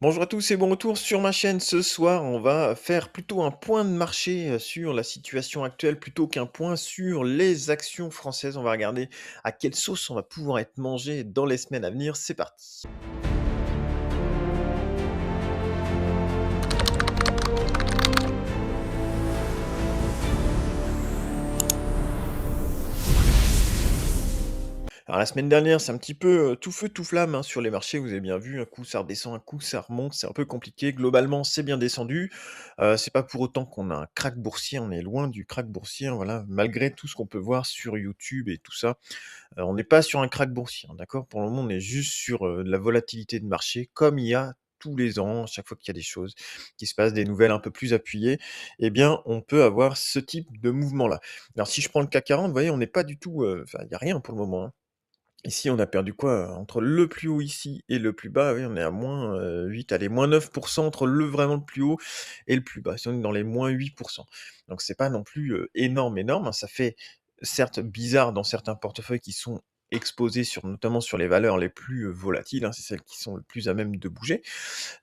Bonjour à tous et bon retour sur ma chaîne. Ce soir, on va faire plutôt un point de marché sur la situation actuelle plutôt qu'un point sur les actions françaises. On va regarder à quelle sauce on va pouvoir être mangé dans les semaines à venir. C'est parti. Alors la semaine dernière, c'est un petit peu tout feu, tout flamme hein, sur les marchés. Vous avez bien vu, un coup ça redescend, un coup ça remonte. C'est un peu compliqué. Globalement, c'est bien descendu. C'est pas pour autant qu'on a un crack boursier. On est loin du crack boursier. Hein, voilà, malgré tout ce qu'on peut voir sur YouTube et tout ça. On n'est pas sur un crack boursier, hein, d'accord? Pour le moment, on est juste sur, de la volatilité de marché, comme il y a tous les ans, à chaque fois qu'il y a des choses qui se passent, des nouvelles un peu plus appuyées, eh bien, on peut avoir ce type de mouvement-là. Alors si je prends le CAC 40, vous voyez, on n'est pas du tout, enfin, il y a rien pour le moment, hein. Ici, on a perdu quoi? Entre le plus haut ici et le plus bas, oui, on est à moins, 8, allez, moins 9 entre le vraiment le plus haut et le plus bas. Si on est dans les moins 8. Donc c'est pas non plus, énorme, énorme, hein. Ça fait certes bizarre dans certains portefeuilles qui sont exposés sur notamment sur les valeurs les plus, volatiles, hein, c'est celles qui sont le plus à même de bouger.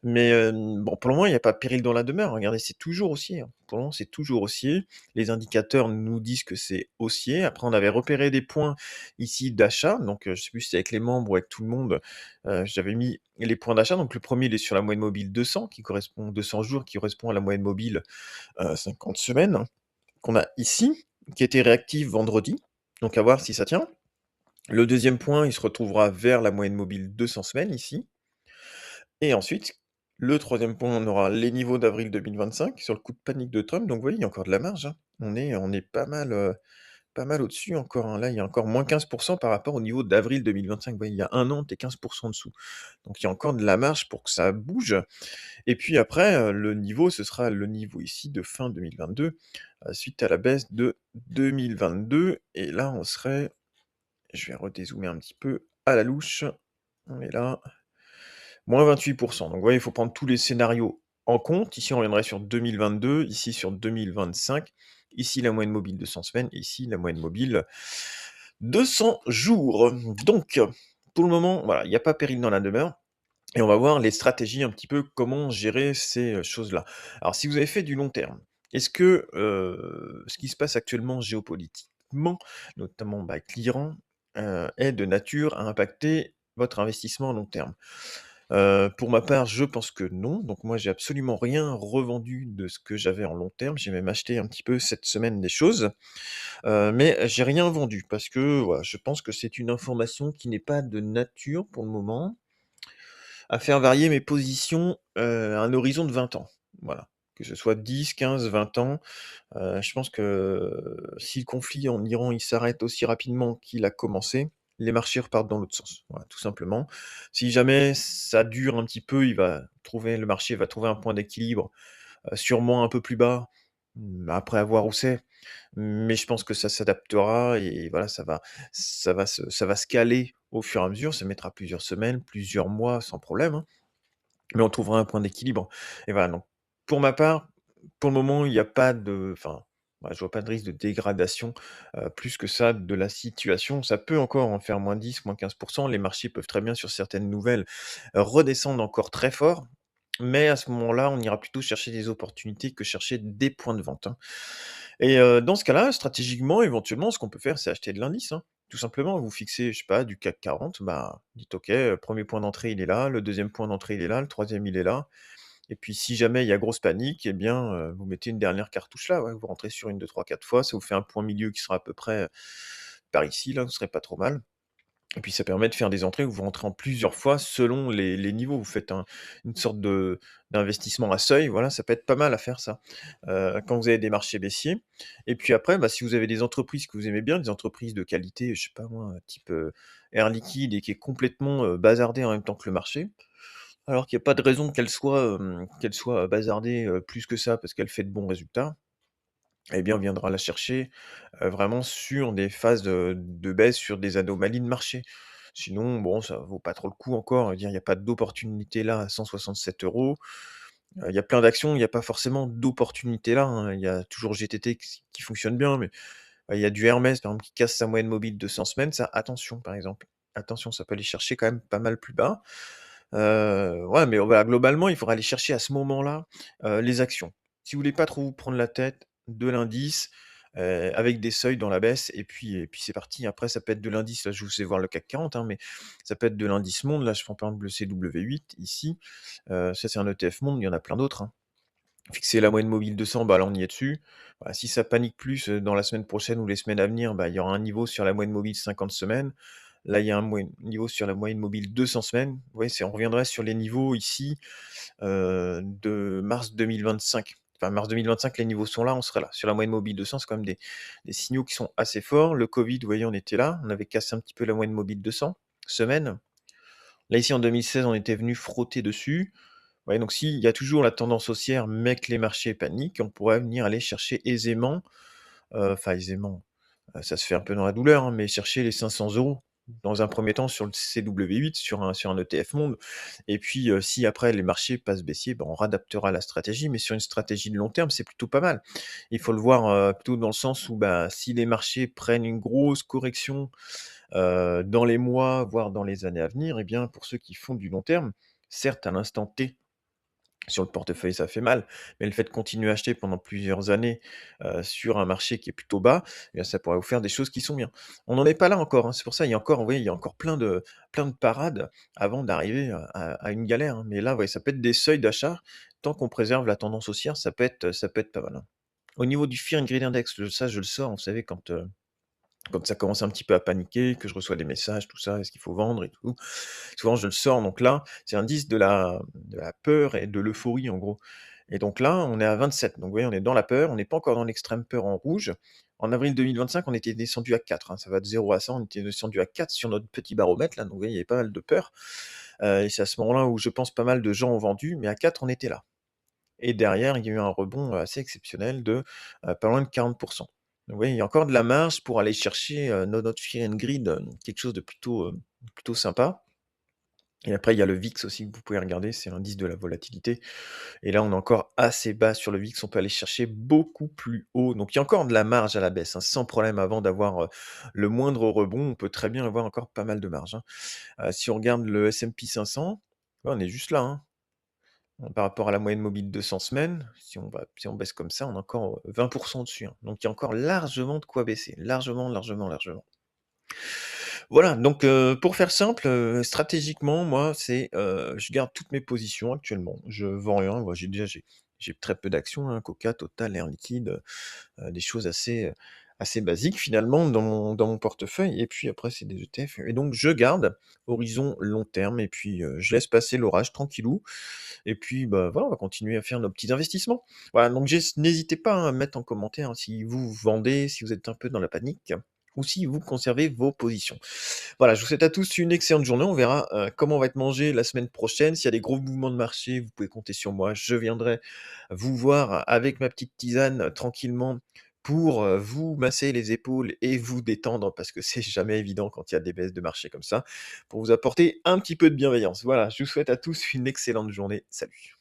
Mais, bon, pour le moment, il n'y a pas péril dans la demeure. Regardez, c'est toujours haussier, hein. Pour le moment, c'est toujours haussier. Les indicateurs nous disent que c'est haussier. Après, on avait repéré des points ici d'achat, donc, je sais plus si c'est avec les membres ou avec tout le monde, j'avais mis les points d'achat. Donc le premier, il est sur la moyenne mobile 200 qui correspond 200 jours, qui correspond à la moyenne mobile, 50 semaines, hein, qu'on a ici, qui était réactive vendredi. Donc à voir si ça tient. Le deuxième point, il se retrouvera vers la moyenne mobile 200 semaines ici. Et ensuite, le troisième point, on aura les niveaux d'avril 2025 sur le coup de panique de Trump. Donc vous voyez, il y a encore de la marge, hein. On est pas mal au-dessus encore, hein. Là, il y a encore moins 15 par rapport au niveau d'avril 2025. Vous voyez, il y a un an, tu es 15 en dessous. Donc il y a encore de la marge pour que ça bouge. Et puis après, le niveau, ce sera le niveau ici de fin 2022, suite à la baisse de 2022. Et là, on serait, je vais redézoomer un petit peu à la louche. On est là. Moins 28. Donc vous voyez, il faut prendre tous les scénarios en compte. Ici, on reviendrait sur 2022, ici sur 2025, ici la moyenne mobile de 100 semaines, ici la moyenne mobile 200 jours. Donc, pour le moment, voilà, il n'y a pas péril dans la demeure. Et on va voir les stratégies un petit peu, comment gérer ces choses-là. Alors, si vous avez fait du long terme, est-ce que ce qui se passe actuellement géopolitiquement, notamment avec l'Iran, est de nature à impacter votre investissement à long terme? Pour ma part, je pense que non. Donc moi, j'ai absolument rien revendu de ce que j'avais en long terme. J'ai même acheté un petit peu cette semaine des choses, mais j'ai rien vendu parce que, voilà, je pense que c'est une information qui n'est pas de nature, pour le moment, à faire varier mes positions, à un horizon de 20 ans. Voilà. Que ce soit 10, 15, 20 ans, je pense que si le conflit en Iran, il s'arrête aussi rapidement qu'il a commencé, les marchés repartent dans l'autre sens. Voilà, tout simplement. Si jamais ça dure un petit peu, le marché va trouver un point d'équilibre, sûrement un peu plus bas, après à voir où c'est. Mais je pense que ça s'adaptera et voilà, ça va se caler au fur et à mesure. Ça mettra plusieurs semaines, plusieurs mois sans problème, hein, mais on trouvera un point d'équilibre et voilà, donc pour ma part, pour le moment, il n'y a pas de enfin, bah, je vois pas de risque de dégradation, plus que ça de la situation. Ça peut encore en faire -10, -15. Les marchés peuvent très bien, sur certaines nouvelles, redescendre encore très fort, mais à ce moment-là, on ira plutôt chercher des opportunités que chercher des points de vente, hein. Et dans ce cas-là, stratégiquement, éventuellement, ce qu'on peut faire, c'est acheter de l'indice, hein. Tout simplement, vous fixez, je sais pas, du CAC 40, bah, dites: «OK, 1 point d'entrée, il est là, le deuxième point d'entrée, il est là, le troisième il est là». Et puis si jamais il y a grosse panique, eh bien, vous mettez une dernière cartouche là, ouais, vous rentrez sur une, deux, trois, quatre fois, ça vous fait un point milieu qui sera à peu près, par ici, là, ce serait pas trop mal. Et puis ça permet de faire des entrées où vous rentrez en plusieurs fois selon les niveaux. Vous faites une sorte d'investissement à seuil, voilà, ça peut être pas mal à faire ça, quand vous avez des marchés baissiers. Et puis après, bah, si vous avez des entreprises que vous aimez bien, des entreprises de qualité, je sais pas moi, type, Air Liquide et qui est complètement, bazardée en même temps que le marché, alors qu'il y a pas de raison qu'elle soit bazardée, plus que ça parce qu'elle fait de bons résultats, eh bien on viendra la chercher, vraiment sur des phases de baisse, sur des anomalies de marché. Sinon, bon, ça vaut pas trop le coup encore, dire il y a pas d'opportunité là à 167 €. Il y a plein d'actions, il y a pas forcément d'opportunité là, hein. Il y a toujours GTT qui fonctionne bien, mais il y a du Hermès par exemple qui casse sa moyenne mobile de 100 semaines, ça attention par exemple. Attention, ça peut aller chercher quand même pas mal plus bas. Ouais, mais voilà, globalement, il faudra aller chercher à ce moment-là, les actions. Si vous voulez pas trop vous prendre la tête, de l'indice, avec des seuils dans la baisse et puis c'est parti. Après ça peut être de l'indice, là je vous fais voir le CAC 40, hein, mais ça peut être de l'indice monde. Là, je prends par exemple le CW8 ici, ça c'est un ETF monde, il y en a plein d'autres, hein. Fixer la moyenne mobile 200, bah, là, on y est dessus. Voilà, si ça panique plus, dans la semaine prochaine ou les semaines à venir, bah, il y aura un niveau sur la moyenne mobile 50 semaines. Là, il y a un niveau sur la moyenne mobile 200 semaines. Vous voyez, on reviendrait sur les niveaux ici, de mars 2025. Enfin, mars 2025, les niveaux sont là, on serait là. Sur la moyenne mobile 200, c'est quand même des signaux qui sont assez forts. Le Covid, vous voyez, on était là, on avait cassé un petit peu la moyenne mobile 200 semaines. Là, ici, en 2016, on était venu frotter dessus. Ouais, donc s'il y a toujours la tendance haussière, mais que les marchés paniquent, on pourrait venir aller chercher aisément, enfin aisément, ça se fait un peu dans la douleur, hein, mais chercher les 500 € dans un premier temps sur le CW8, sur un ETF monde et puis, si après les marchés passent baissier, ben, on réadaptera la stratégie, mais sur une stratégie de long terme, c'est plutôt pas mal. Il faut le voir, plutôt dans le sens où, bah, si les marchés prennent une grosse correction, dans les mois, voire dans les années à venir, eh bien, pour ceux qui font du long terme, certes à l'instant T sur le portefeuille, ça fait mal, mais le fait de continuer à acheter pendant plusieurs années, sur un marché qui est plutôt bas, eh bien, ça pourrait vous faire des choses qui sont bien. On n'en est pas là encore, hein, c'est pour ça, il y a encore, vous voyez, il y a encore plein de parades avant d'arriver à une galère, hein. Mais là, ouais, ça peut être des seuils d'achat, tant qu'on préserve la tendance haussière, ça peut être pas mal, hein. Au niveau du Fear and Greed Index, ça, je le sors, vous savez, quand ça commence un petit peu à paniquer, que je reçois des messages, tout ça, est-ce qu'il faut vendre et tout. Souvent, je le sors, donc là, c'est l'indice de la peur et de l'euphorie, en gros. Et donc là, on est à 27. Donc vous voyez, on est dans la peur, on n'est pas encore dans l'extrême peur en rouge. En avril 2025, on était descendu à 4, hein, ça va de 0 à 100, on était descendu à 4 sur notre petit baromètre, là, donc vous voyez, il y avait pas mal de peur. Et c'est à ce moment-là où je pense pas mal de gens ont vendu, mais à 4, on était là. Et derrière, il y a eu un rebond assez exceptionnel de pas loin de 40. Donc vous voyez, il y a encore de la marge pour aller chercher notre Fear and Greed, quelque chose de plutôt sympa. Et après, il y a le VIX aussi que vous pouvez regarder, c'est l'indice de la volatilité. Et là, on est encore assez bas sur le VIX, on peut aller chercher beaucoup plus haut. Donc il y a encore de la marge à la baisse, hein, sans problème. Avant d'avoir le moindre rebond, on peut très bien avoir encore pas mal de marge, hein. Si on regarde le S&P 500, ouais, on est juste là, hein. Par rapport à la moyenne mobile de 200 semaines, si on baisse comme ça, on a encore 20 dessus, hein. Donc il y a encore largement de quoi baisser, largement, largement, largement. Voilà, donc pour faire simple, stratégiquement, moi, je garde toutes mes positions actuellement. Je vends rien, moi j'ai très peu d'actions, hein, Coca, Total, Air Liquide, des choses assez basiques finalement dans mon portefeuille et puis après c'est des ETF et donc je garde horizon long terme et puis, je laisse passer l'orage tranquillou et puis, bah, voilà, on va continuer à faire nos petits investissements. Voilà, donc n'hésitez pas, hein, à mettre en commentaire, hein, si vous vendez, si vous êtes un peu dans la panique ou si vous conservez vos positions. Voilà, je vous souhaite à tous une excellente journée. On verra, comment on va être mangé la semaine prochaine. S'il y a des gros mouvements de marché, vous pouvez compter sur moi. Je viendrai vous voir avec ma petite tisane, tranquillement pour, vous masser les épaules et vous détendre parce que c'est jamais évident quand il y a des baisses de marché comme ça, pour vous apporter un petit peu de bienveillance. Voilà, je vous souhaite à tous une excellente journée. Salut.